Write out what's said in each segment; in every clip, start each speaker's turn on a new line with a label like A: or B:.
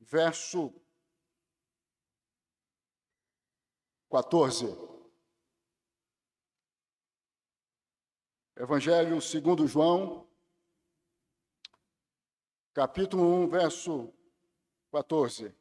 A: verso 14. Evangelho segundo João, capítulo 1, verso 14.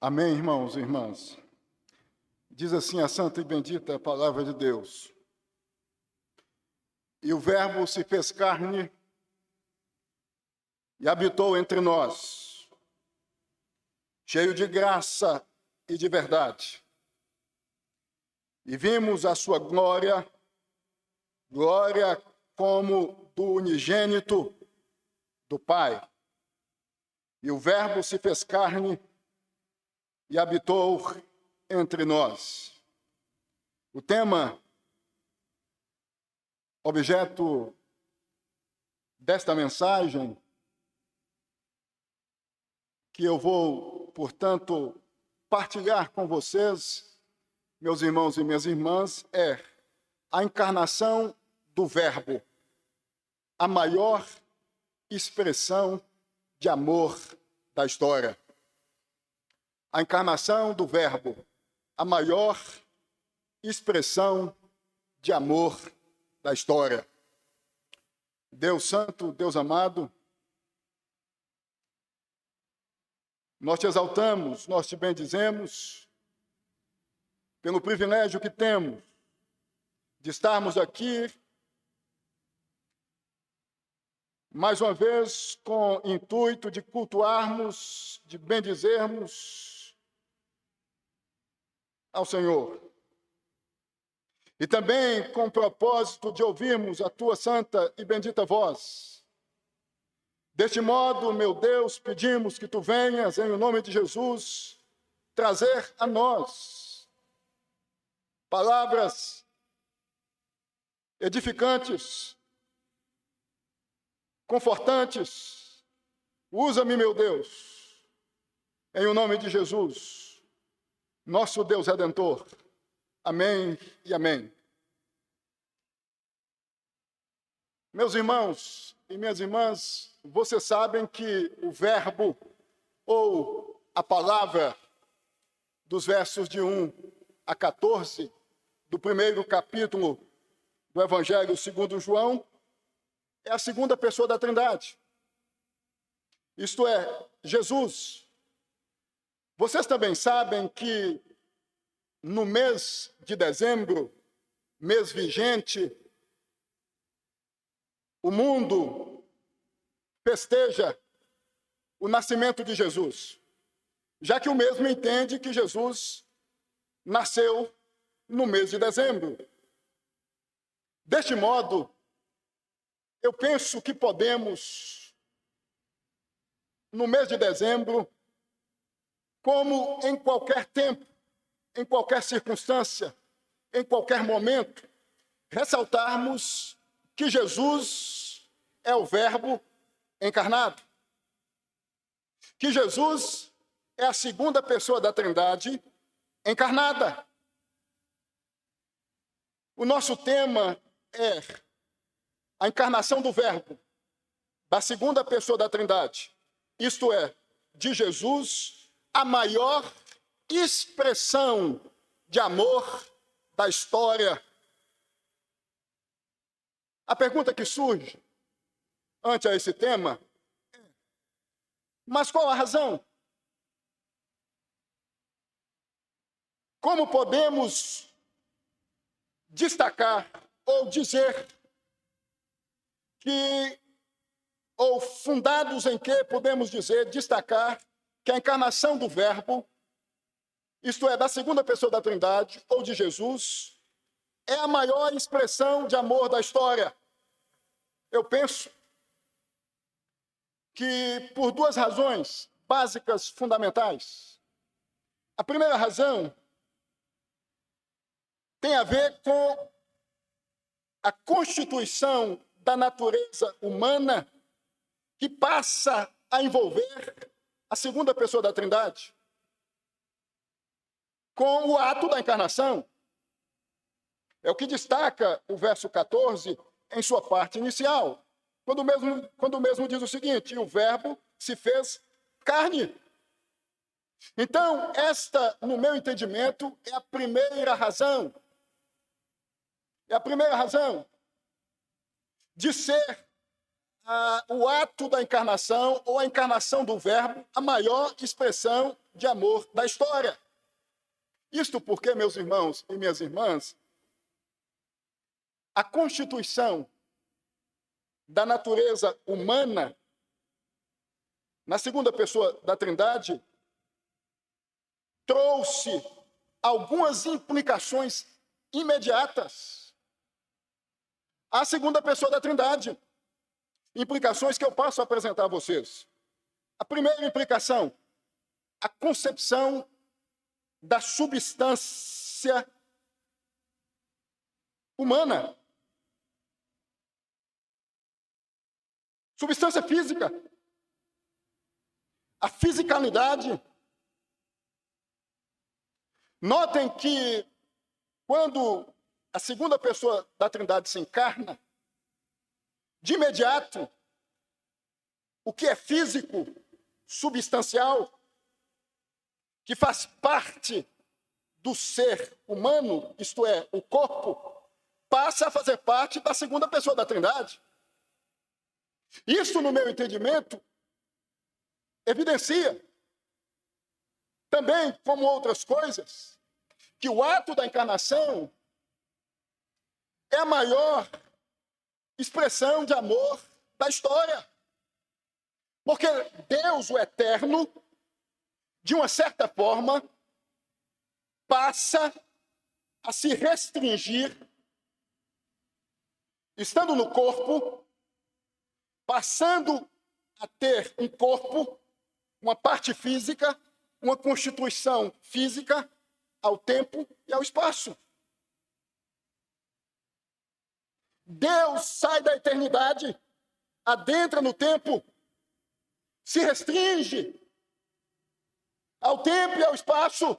A: Amém, irmãos e irmãs. Diz assim a santa e bendita palavra de Deus. E o Verbo se fez carne e habitou entre nós, cheio de graça e de verdade. E vimos a sua glória, glória como do unigênito do Pai. E o Verbo se fez carne e habitou entre nós. O tema, objeto desta mensagem, que eu vou, portanto, partilhar com vocês, meus irmãos e minhas irmãs, é a encarnação do Verbo, a maior expressão de amor da história. A encarnação do Verbo, a maior expressão de amor da história. Deus Santo, Deus amado, nós te exaltamos, nós te bendizemos pelo privilégio que temos de estarmos aqui mais uma vez com o intuito de cultuarmos, de bendizermos ao Senhor. E também com o propósito de ouvirmos a tua santa e bendita voz. Deste modo, meu Deus, pedimos que tu venhas, em nome de Jesus, trazer a nós palavras edificantes, confortantes. Usa-me, meu Deus, em o nome de Jesus, nosso Deus Redentor. Amém e amém. Meus irmãos e minhas irmãs, vocês sabem que o verbo, ou a palavra, dos versos de 1 a 14, do primeiro capítulo do Evangelho segundo João, é a segunda pessoa da Trindade. Isto é, Jesus. Vocês também sabem que no mês de dezembro, mês vigente, o mundo festeja o nascimento de Jesus, já que o mesmo entende que Jesus nasceu no mês de dezembro. Deste modo, eu penso que podemos, no mês de dezembro, como em qualquer tempo, em qualquer circunstância, em qualquer momento, ressaltarmos que Jesus é o Verbo encarnado. Que Jesus é a segunda pessoa da Trindade encarnada. O nosso tema é a encarnação do Verbo, da segunda pessoa da Trindade, isto é, de Jesus, a maior expressão de amor da história. A pergunta que surge ante a esse tema é: mas qual a razão? Como podemos destacar ou dizer que, ou fundados em que podemos dizer, destacar que a encarnação do Verbo, isto é, da segunda pessoa da Trindade, ou de Jesus, é a maior expressão de amor da história? Eu penso que por duas razões básicas, fundamentais. A primeira razão tem a ver com a constituição da natureza humana que passa a envolver a segunda pessoa da Trindade, com o ato da encarnação. É o que destaca o verso 14 em sua parte inicial, quando mesmo diz o seguinte: o Verbo se fez carne. Então, esta, no meu entendimento, é a primeira razão. É a primeira razão de ser o ato da encarnação, ou a encarnação do Verbo, a maior expressão de amor da história. Isto porque, meus irmãos e minhas irmãs, a constituição da natureza humana, na segunda pessoa da Trindade, trouxe algumas implicações imediatas à segunda pessoa da Trindade. Implicações que eu passo a apresentar a vocês. A primeira implicação, a concepção da substância humana. Substância física. A fisicalidade. Notem que quando a segunda pessoa da Trindade se encarna, de imediato, o que é físico, substancial, que faz parte do ser humano, isto é, o corpo, passa a fazer parte da segunda pessoa da Trindade. Isso, no meu entendimento, evidencia também, como outras coisas, que o ato da encarnação é a maior expressão de amor da história. Porque Deus, o Eterno, de uma certa forma, passa a se restringir, estando no corpo, passando a ter um corpo, uma parte física, uma constituição física ao tempo e ao espaço. Deus sai da eternidade, adentra no tempo, se restringe ao tempo e ao espaço,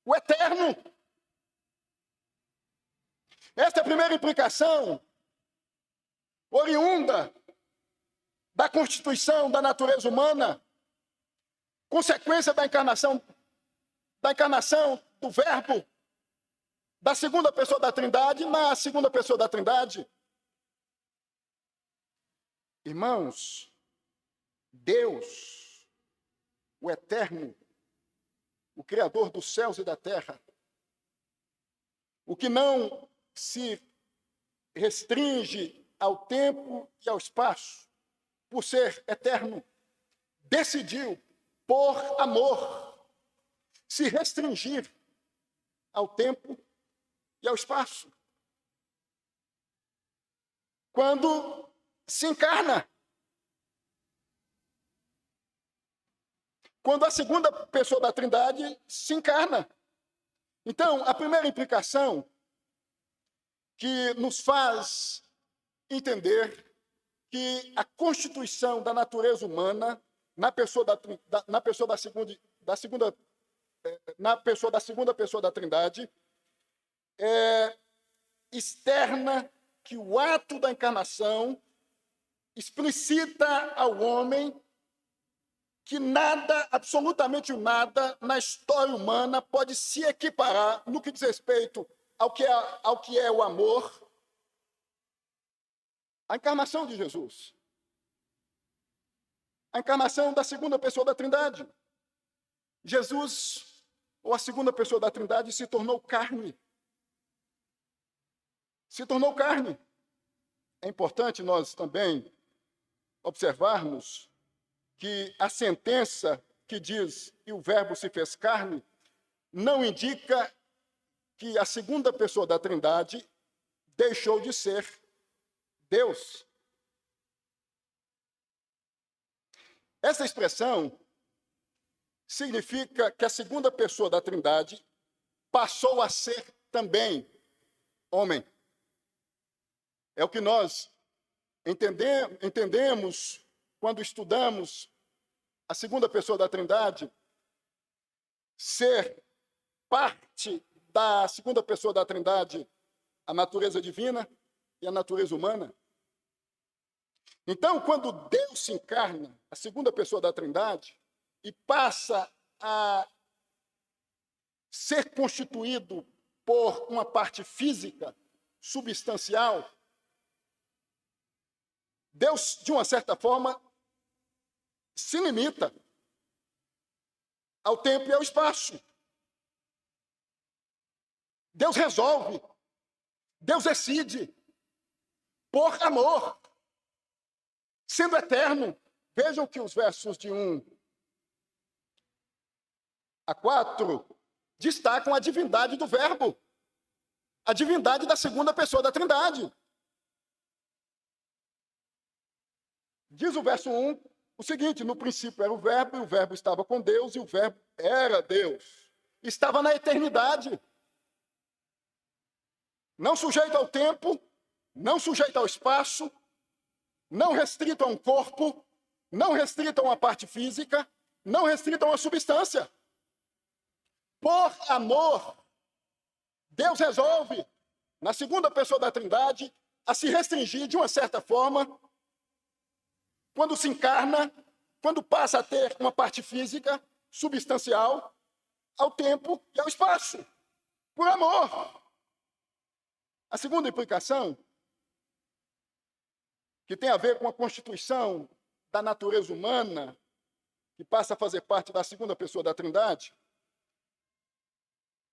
A: o eterno. Esta é a primeira implicação oriunda da constituição da natureza humana, consequência da encarnação do Verbo, da segunda pessoa da Trindade, na segunda pessoa da Trindade. Irmãos, Deus, o Eterno, o Criador dos céus e da terra, o que não se restringe ao tempo e ao espaço, por ser eterno, decidiu, por amor, se restringir ao tempo e ao espaço. Quando se encarna. Quando a segunda pessoa da Trindade se encarna. Então, a primeira implicação que nos faz entender que a constituição da natureza humana na pessoa da segunda pessoa da Trindade é externa, que o ato da encarnação explicita ao homem que nada, absolutamente nada, na história humana pode se equiparar no que diz respeito ao que é o amor, a encarnação de Jesus. A encarnação da segunda pessoa da Trindade. Jesus, ou a segunda pessoa da Trindade, se tornou carne. Se tornou carne. É importante nós também observarmos que a sentença que diz "e o Verbo se fez carne" não indica que a segunda pessoa da Trindade deixou de ser Deus. Essa expressão significa que a segunda pessoa da Trindade passou a ser também homem. É o que nós Entendemos, quando estudamos a segunda pessoa da Trindade, ser parte da segunda pessoa da Trindade a natureza divina e a natureza humana. Então, quando Deus se encarna, a segunda pessoa da Trindade, e passa a ser constituído por uma parte física, substancial, Deus, de uma certa forma, se limita ao tempo e ao espaço. Deus resolve, Deus decide, por amor, sendo eterno. Vejam que os versos de 1 a 4 destacam a divindade do Verbo, a divindade da segunda pessoa da Trindade. Diz o verso 1 o seguinte: no princípio era o Verbo, e o Verbo estava com Deus, e o Verbo era Deus. Estava na eternidade. Não sujeito ao tempo, não sujeito ao espaço, não restrito a um corpo, não restrito a uma parte física, não restrito a uma substância. Por amor, Deus resolve, na segunda pessoa da Trindade, a se restringir de uma certa forma, quando se encarna, quando passa a ter uma parte física, substancial, ao tempo e ao espaço. Por amor. A segunda implicação, que tem a ver com a constituição da natureza humana, que passa a fazer parte da segunda pessoa da Trindade,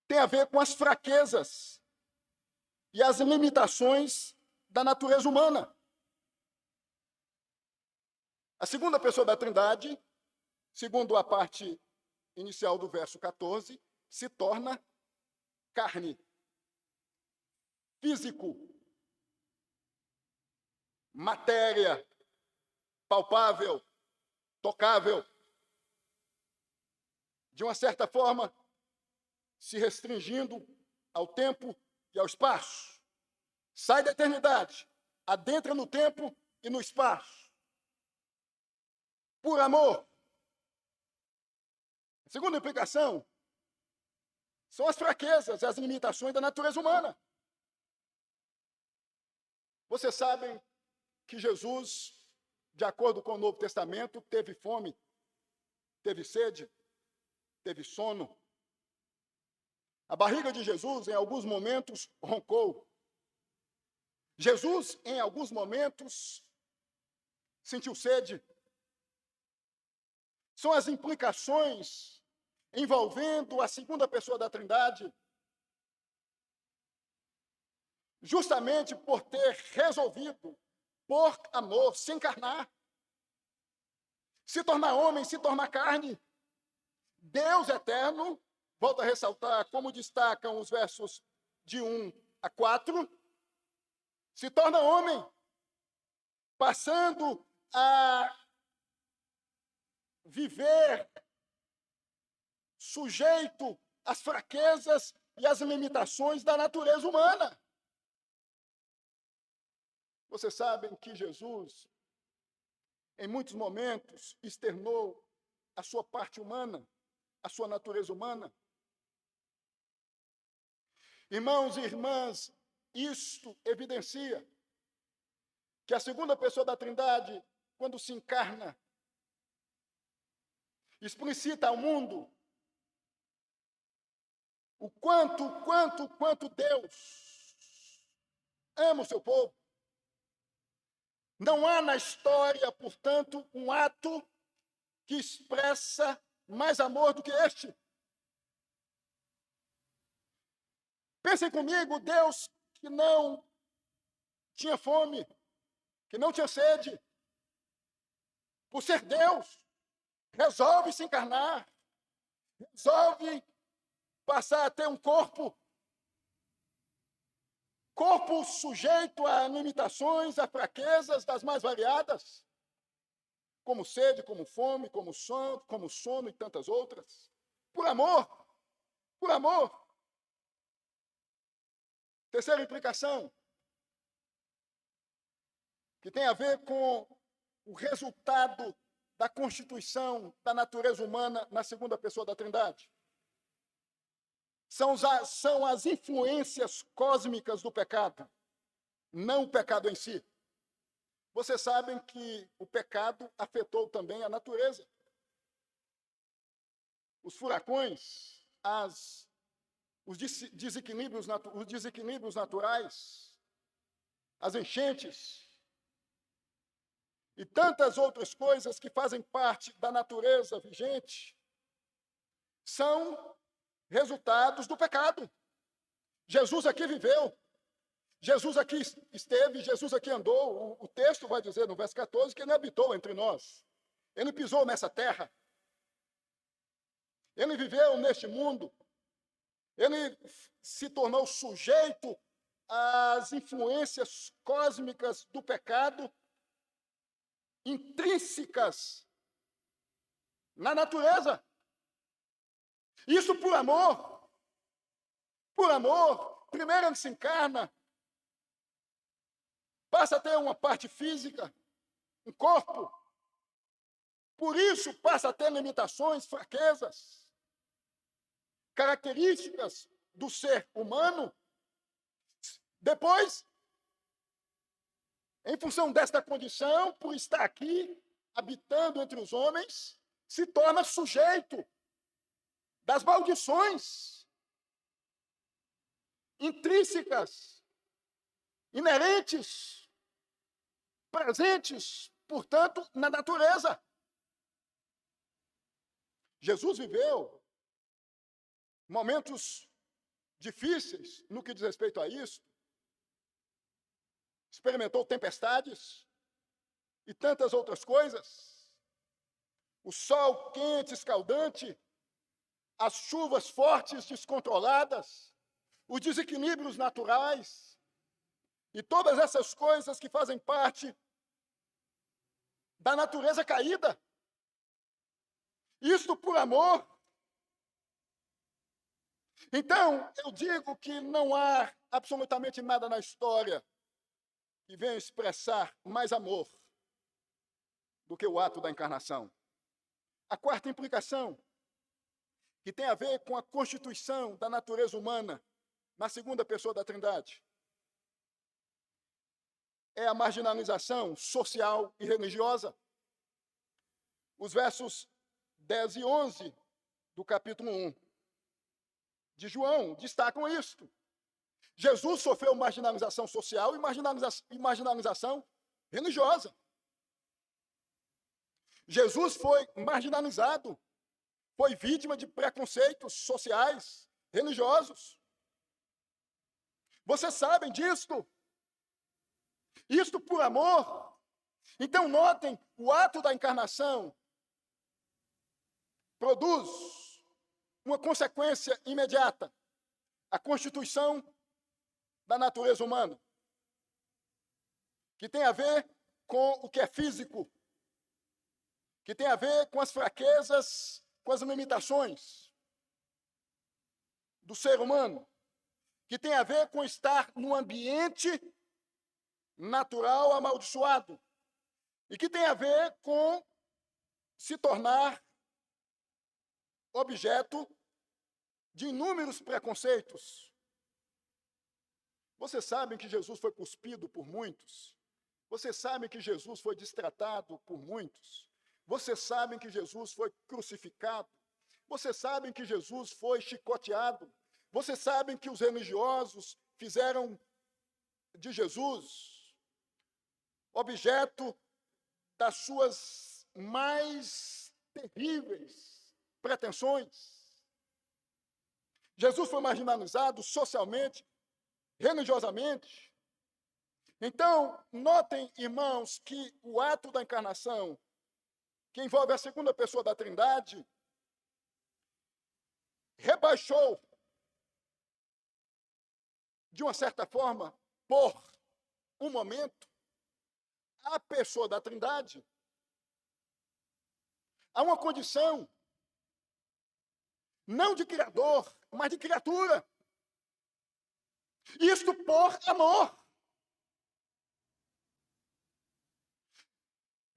A: tem a ver com as fraquezas e as limitações da natureza humana. A segunda pessoa da Trindade, segundo a parte inicial do verso 14, se torna carne, físico, matéria, palpável, tocável. De uma certa forma, se restringindo ao tempo e ao espaço. Sai da eternidade, adentra no tempo e no espaço. Por amor. A segunda implicação são as fraquezas e as limitações da natureza humana. Vocês sabem que Jesus, de acordo com o Novo Testamento, teve fome, teve sede, teve sono. A barriga de Jesus, em alguns momentos, roncou. Jesus, em alguns momentos, sentiu sede. São as implicações envolvendo a segunda pessoa da Trindade, justamente por ter resolvido, por amor, se encarnar, se tornar homem, se tornar carne. Deus eterno, volto a ressaltar, como destacam os versos de 1 a 4, se torna homem, passando a viver sujeito às fraquezas e às limitações da natureza humana. Vocês sabem que Jesus, em muitos momentos, externou a sua parte humana, a sua natureza humana. Irmãos e irmãs, isto evidencia que a segunda pessoa da Trindade, quando se encarna, explicita ao mundo o quanto Deus ama o seu povo. Não há na história, portanto, um ato que expressa mais amor do que este. Pensem comigo, Deus que não tinha fome, que não tinha sede, por ser Deus, resolve se encarnar, resolve passar a ter um corpo sujeito a limitações, a fraquezas das mais variadas, como sede, como fome, como sono e tantas outras. Por amor, por amor. Terceira implicação. que tem a ver com o resultado da constituição da natureza humana na segunda pessoa da Trindade. São as influências cósmicas do pecado, não o pecado em si. Vocês sabem que o pecado afetou também a natureza. Os furacões, os desequilíbrios naturais, as enchentes e tantas outras coisas que fazem parte da natureza vigente são resultados do pecado. Jesus aqui viveu, Jesus aqui esteve, Jesus aqui andou. O texto vai dizer no verso 14 que ele habitou entre nós. Ele pisou nessa terra. Ele viveu neste mundo. Ele se tornou sujeito às influências cósmicas do pecado, intrínsecas na natureza. Isso por amor. Por amor. Primeiro ele se encarna, passa a ter uma parte física, um corpo. Por isso passa a ter limitações, fraquezas, características do ser humano. Depois, em função desta condição, por estar aqui, habitando entre os homens, se torna sujeito das maldições intrínsecas, inerentes, presentes, portanto, na natureza. Jesus viveu momentos difíceis no que diz respeito a isso. Experimentou tempestades e tantas outras coisas. O sol quente, escaldante, as chuvas fortes, descontroladas, os desequilíbrios naturais e todas essas coisas que fazem parte da natureza caída. Isto por amor. Então, eu digo que não há absolutamente nada na história que venha expressar mais amor do que o ato da encarnação. A quarta implicação, que tem a ver com a constituição da natureza humana na segunda pessoa da Trindade, é a marginalização social e religiosa. Os versos 10 e 11 do capítulo 1 de João destacam isto. Jesus sofreu marginalização social e marginalização religiosa. Jesus foi marginalizado, foi vítima de preconceitos sociais, religiosos. Vocês sabem disto. Isto por amor. Então, notem, o ato da encarnação produz uma consequência imediata, a constituição da natureza humana, que tem a ver com o que é físico, que tem a ver com as fraquezas, com as limitações do ser humano, que tem a ver com estar num ambiente natural amaldiçoado, e que tem a ver com se tornar objeto de inúmeros preconceitos. Vocês sabem que Jesus foi cuspido por muitos. Vocês sabem que Jesus foi destratado por muitos. Vocês sabem que Jesus foi crucificado. Vocês sabem que Jesus foi chicoteado. Vocês sabem que os religiosos fizeram de Jesus objeto das suas mais terríveis pretensões. Jesus foi marginalizado socialmente, religiosamente. Então, notem, irmãos, que o ato da encarnação, que envolve a segunda pessoa da Trindade, rebaixou, de uma certa forma, por um momento, a pessoa da Trindade a uma condição não de criador, mas de criatura. Isto por amor.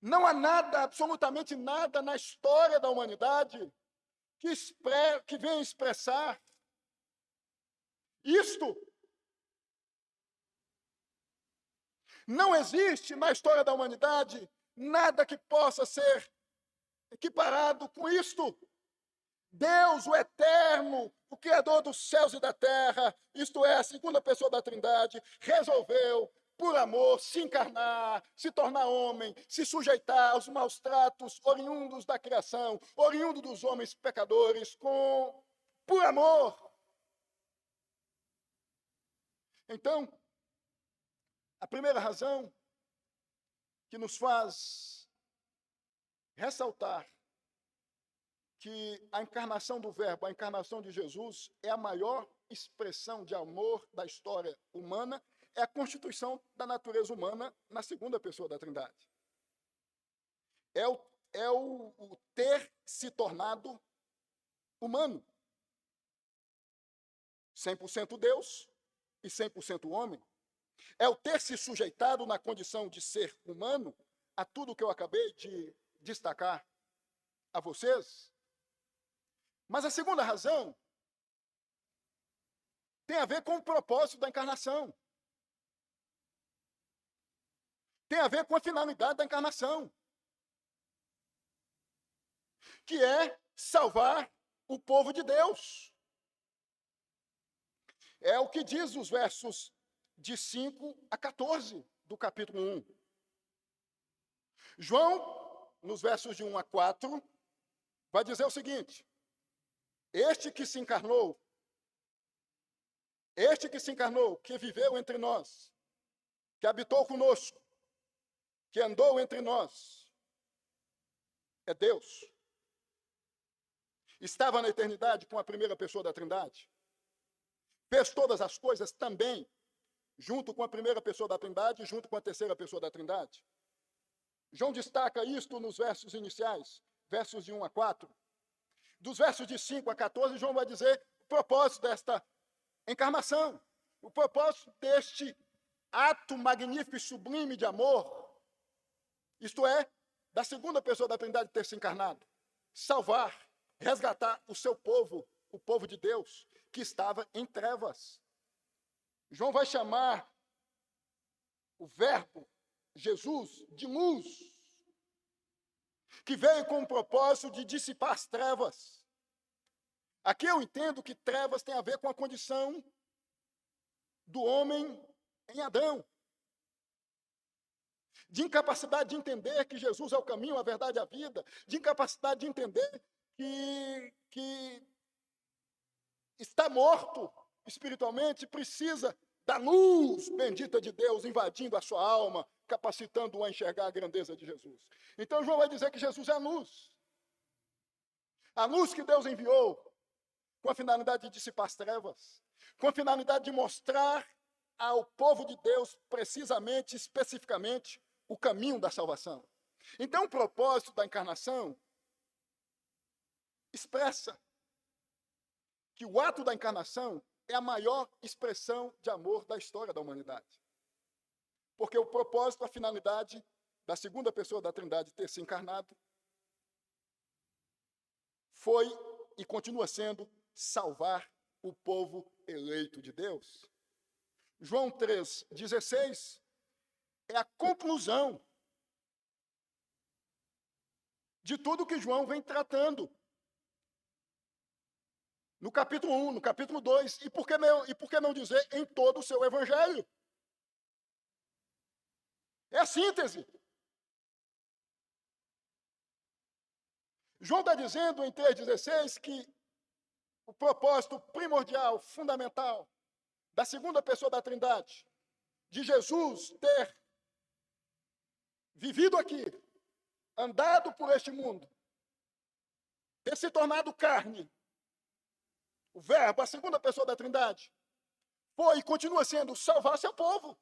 A: Não há nada, absolutamente nada na história da humanidade que venha expressar isto. Não existe na história da humanidade nada que possa ser equiparado com isto. Deus, o Eterno, o Criador dos céus e da terra, isto é, a segunda pessoa da Trindade, resolveu, por amor, se encarnar, se tornar homem, se sujeitar aos maus tratos oriundos da criação, oriundos dos homens pecadores, por amor. Então, a primeira razão que nos faz ressaltar que a encarnação do Verbo, a encarnação de Jesus, é a maior expressão de amor da história humana, é a constituição da natureza humana na segunda pessoa da Trindade. É o ter se tornado humano. 100% Deus e 100% homem. É o ter se sujeitado na condição de ser humano a tudo que eu acabei de destacar a vocês. Mas a segunda razão tem a ver com o propósito da encarnação. Tem a ver com a finalidade da encarnação, que é salvar o povo de Deus. É o que diz os versos de 5 a 14 do capítulo 1. João, nos versos de 1 a 4, vai dizer o seguinte: este que se encarnou, que viveu entre nós, que habitou conosco, que andou entre nós, é Deus. Estava na eternidade com a primeira pessoa da Trindade. Fez todas as coisas também, junto com a primeira pessoa da Trindade, junto com a terceira pessoa da Trindade. João destaca isto nos versos iniciais, versos de 1 a 4. Dos versos de 5 a 14, João vai dizer o propósito desta encarnação, o propósito deste ato magnífico e sublime de amor, isto é, da segunda pessoa da Trindade ter se encarnado, salvar, resgatar o seu povo, o povo de Deus, que estava em trevas. João vai chamar o Verbo, Jesus, de luz, que veio com o propósito de dissipar as trevas. Aqui eu entendo que trevas tem a ver com a condição do homem em Adão. De incapacidade de entender que Jesus é o caminho, a verdade e a vida. De incapacidade de entender que está morto espiritualmente, precisa da luz bendita de Deus invadindo a sua alma, capacitando-o a enxergar a grandeza de Jesus. Então João vai dizer que Jesus é a luz. A luz que Deus enviou com a finalidade de dissipar as trevas, com a finalidade de mostrar ao povo de Deus, precisamente, especificamente, o caminho da salvação. Então, o propósito da encarnação expressa que o ato da encarnação é a maior expressão de amor da história da humanidade. Porque o propósito, a finalidade da segunda pessoa da Trindade ter se encarnado foi e continua sendo salvar o povo eleito de Deus. João 3,16 é a conclusão de tudo que João vem tratando. No capítulo 1, no capítulo 2, e por que não dizer em todo o seu evangelho? É a síntese. João está dizendo em 3,16 que o propósito primordial, fundamental, da segunda pessoa da Trindade, de Jesus ter vivido aqui, andado por este mundo, ter se tornado carne, o Verbo, a segunda pessoa da Trindade, foi e continua sendo salvar seu povo.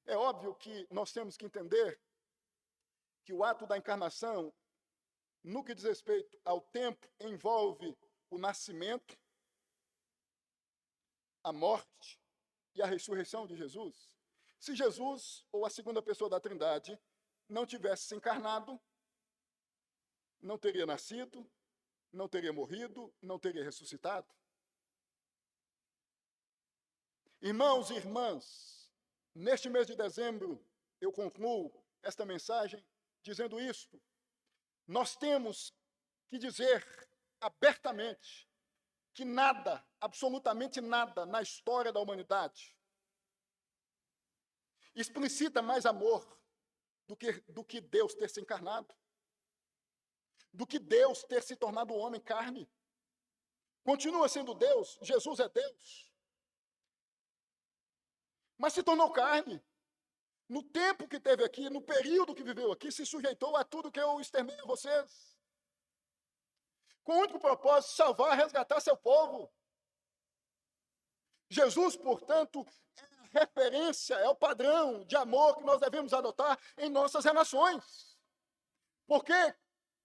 A: É óbvio que nós temos que entender que o ato da encarnação, no que diz respeito ao tempo, envolve o nascimento, a morte e a ressurreição de Jesus. Se Jesus, ou a segunda pessoa da Trindade, não tivesse se encarnado, não teria nascido, não teria morrido, não teria ressuscitado. Irmãos e irmãs, neste mês de dezembro, eu concluo esta mensagem dizendo isto. Nós temos que dizer abertamente que nada, absolutamente nada na história da humanidade explicita mais amor do que Deus ter se encarnado, do que Deus ter se tornado homem carne. Continua sendo Deus, Jesus é Deus, mas se tornou carne. No tempo que teve aqui, no período que viveu aqui, se sujeitou a tudo que eu externei a vocês, com o único propósito de salvar, resgatar seu povo. Jesus, portanto, é a referência, é o padrão de amor que nós devemos adotar em nossas relações. Porque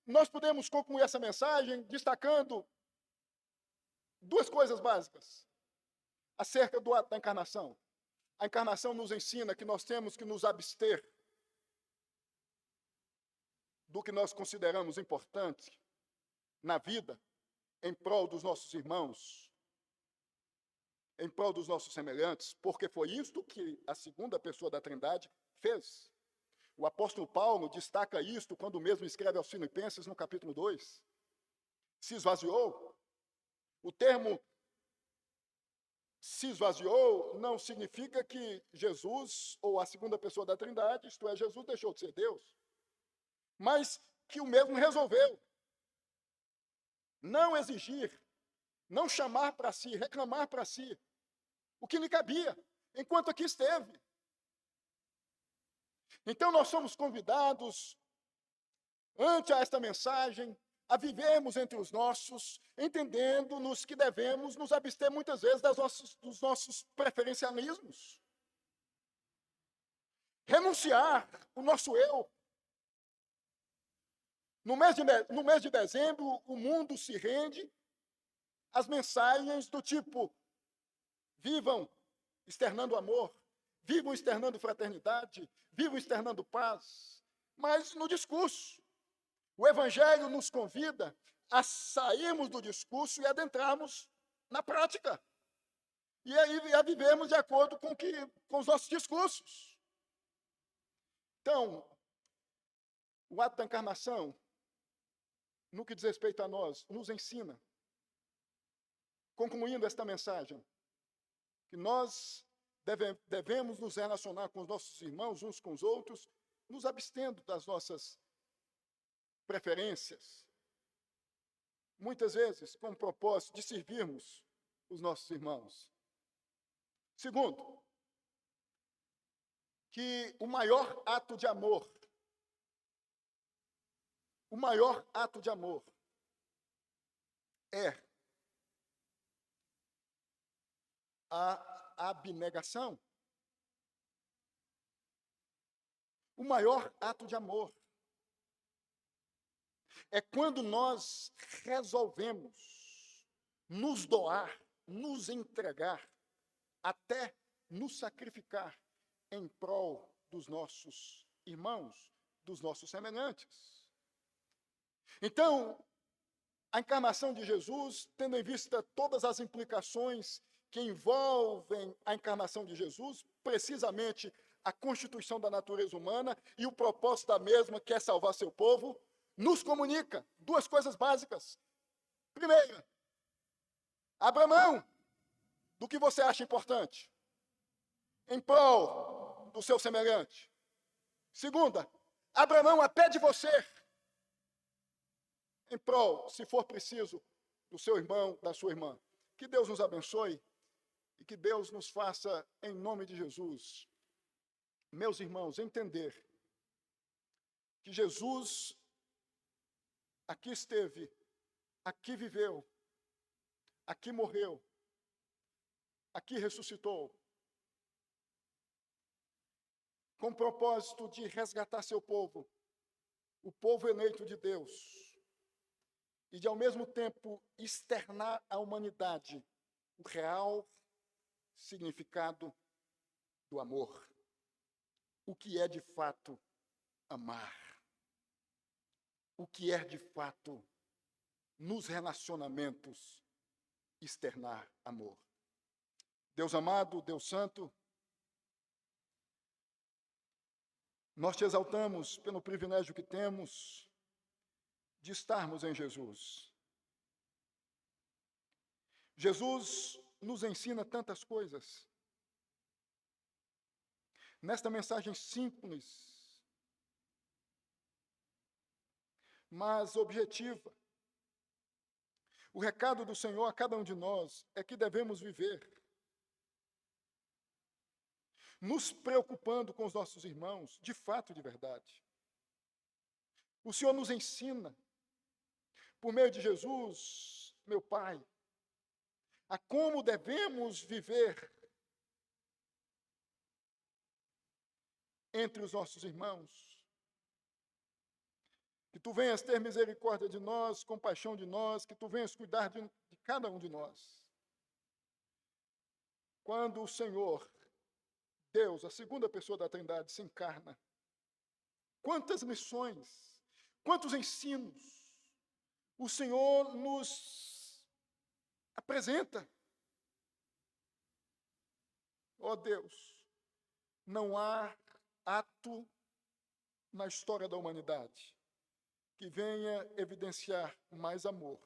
A: nós podemos concluir essa mensagem destacando duas coisas básicas acerca do ato da encarnação. A encarnação nos ensina que nós temos que nos abster do que nós consideramos importante na vida, em prol dos nossos irmãos, em prol dos nossos semelhantes, porque foi isto que a segunda pessoa da Trindade fez. O apóstolo Paulo destaca isto quando mesmo escreve aos Filipenses, no capítulo 2. Se esvaziou. O termo se esvaziou não significa que Jesus, ou a segunda pessoa da Trindade, isto é, Jesus deixou de ser Deus, mas que o mesmo resolveu não exigir, não chamar para si, reclamar para si o que lhe cabia, enquanto aqui esteve. Então nós somos convidados, ante esta mensagem, a vivermos entre os nossos, entendendo-nos que devemos nos abster muitas vezes dos nossos preferencialismos. Renunciar o nosso eu. No mês de dezembro, o mundo se rende às mensagens do tipo: vivam externando amor, vivam externando fraternidade, vivam externando paz. Mas no discurso, o Evangelho nos convida a sairmos do discurso e adentrarmos na prática. E aí a vivermos de acordo com os nossos discursos. Então, o ato da encarnação, no que diz respeito a nós, nos ensina, concluindo esta mensagem, que nós devemos nos relacionar com os nossos irmãos, uns com os outros, nos abstendo das nossas preferências, muitas vezes com o propósito de servirmos os nossos irmãos. Segundo, que o maior ato de amor é a abnegação. O maior ato de amor é quando nós resolvemos nos doar, nos entregar, até nos sacrificar em prol dos nossos irmãos, dos nossos semelhantes. Então, a encarnação de Jesus, tendo em vista todas as implicações que envolvem a encarnação de Jesus, precisamente a constituição da natureza humana e o propósito da mesma, que é salvar seu povo, nos comunica duas coisas básicas. Primeira, abra mão do que você acha importante, em prol do seu semelhante. Segunda, abra mão até de você, em prol, se for preciso, do seu irmão, da sua irmã. Que Deus nos abençoe e que Deus nos faça, em nome de Jesus, meus irmãos, entender que Jesus aqui esteve, aqui viveu, aqui morreu, aqui ressuscitou, com o propósito de resgatar seu povo, o povo eleito de Deus, e de, ao mesmo tempo, externar à humanidade o real significado do amor, o que é, de fato, amar. O que é, de fato, nos relacionamentos, externar amor. Deus amado, Deus santo, nós te exaltamos pelo privilégio que temos de estarmos em Jesus. Jesus nos ensina tantas coisas. Nesta mensagem simples, mas objetiva, o recado do Senhor a cada um de nós é que devemos viver nos preocupando com os nossos irmãos, de fato e de verdade. O Senhor nos ensina, por meio de Jesus, meu Pai, a como devemos viver entre os nossos irmãos. Que Tu venhas ter misericórdia de nós, compaixão de nós, que Tu venhas cuidar de cada um de nós. Quando o Senhor, Deus, a segunda pessoa da Trindade, se encarna, quantas lições, quantos ensinos o Senhor nos apresenta. Ó Deus, não há ato na história da humanidade que venha evidenciar mais amor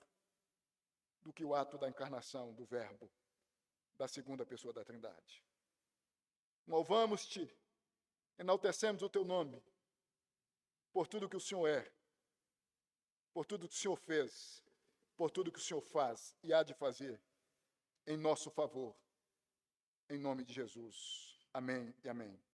A: do que o ato da encarnação do Verbo, da segunda pessoa da Trindade. Louvamos-te, enaltecemos o teu nome, por tudo que o Senhor é, por tudo que o Senhor fez, por tudo que o Senhor faz e há de fazer em nosso favor, em nome de Jesus. Amém e amém.